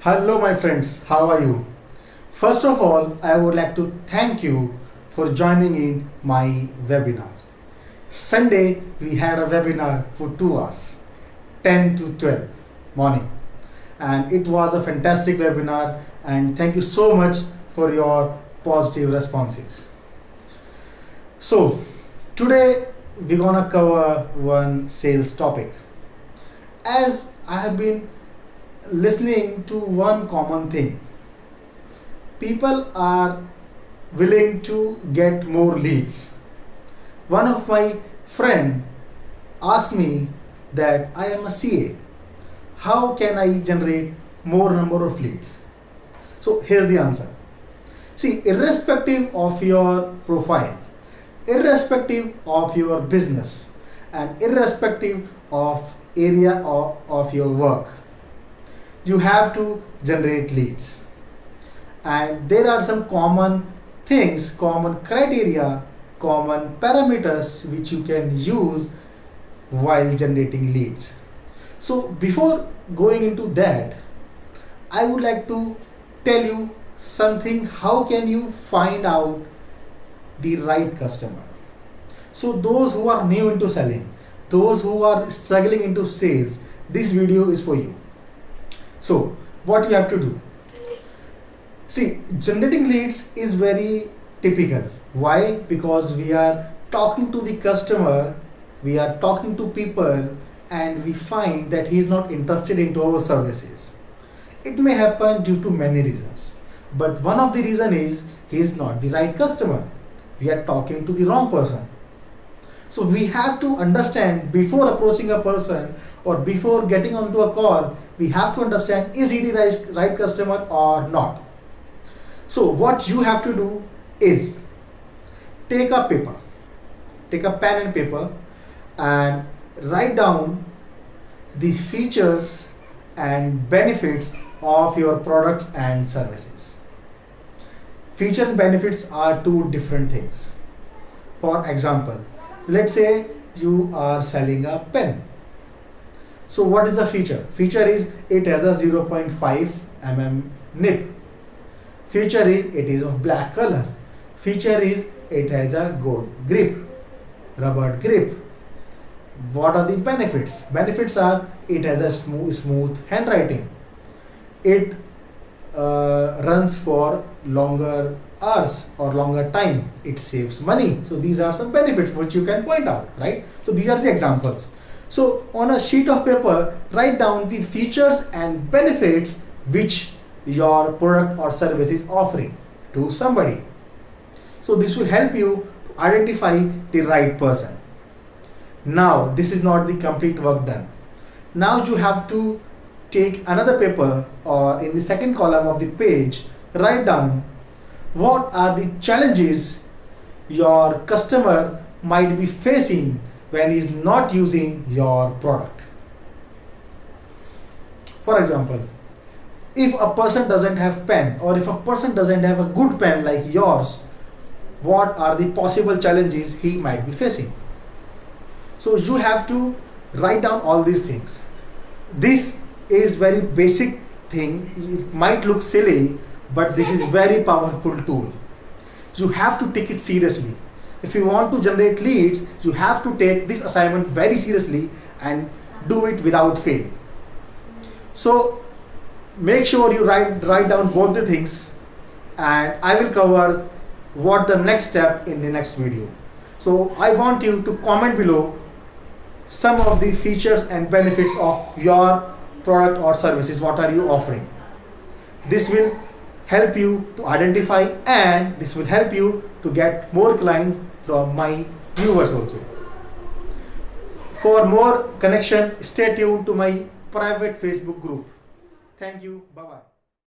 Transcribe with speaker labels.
Speaker 1: Hello, my friends. How are you? First of all, I would like to thank you for joining in my webinar. Sunday, we had a webinar for 2 hours, 10 to 12 morning. And it was a fantastic webinar. And thank you so much for your positive responses. So, today we're gonna cover one sales topic. As I have been listening to one common thing, people are willing to get more leads. One of my friend asked me that I am a CA, how can I generate more number of leads? So here's the answer. See, irrespective of your profile, irrespective of your business, and irrespective of area of your work, you have to generate leads. And there are some common things, common criteria, common parameters which you can use while generating leads. So before going into that, I would like to tell you something. How can you find out the right customer? So those who are new into selling, those who are struggling into sales, this video is for you. So what you have to do? See, generating leads is very typical. Why? Because we are talking to the customer, we are talking to people, and we find that he is not interested into our services. It may happen due to many reasons, but one of the reason is he is not the right customer. We are talking to the wrong person. So we have to understand before approaching a person or before getting onto a call, we have to understand, is he the right customer or not? So what you have to do is take a paper, take a pen and paper and write down the features and benefits of your products and services. Feature and benefits are two different things. For example, let's say you are selling a pen. So what is the feature? Feature is it has a 0.5 mm nib. Feature is it is of black color. Feature is it has a good grip, rubber grip. What are the benefits? Benefits are it has a smooth handwriting. It runs for longer hours or longer time. It saves money. So these are some benefits which you can point out, right? So these are the examples. So on a sheet of paper, write down the features and benefits which your product or service is offering to somebody. So this will help you to identify the right person. Now this is not the complete work done. Now you have to take another paper or in the second column of the page, write down what are the challenges your customer might be facing when he is not using your product. For example, if a person doesn't have pen or if a person doesn't have a good pen like yours, what are the possible challenges he might be facing? So you have to write down all these things. This is very basic thing. It might look silly, but this is very powerful tool. You have to take it seriously. If you want to generate leads, you have to take this assignment very seriously and do it without fail. So make sure you write down both the things, and I will cover what the next step in the next video. So I want you to comment below some of the features and benefits of your product or services. What are you offering? This will help you to identify, and this will help you to get more clients from my viewers also. For more connection, stay tuned to my private Facebook group. Thank you. Bye bye.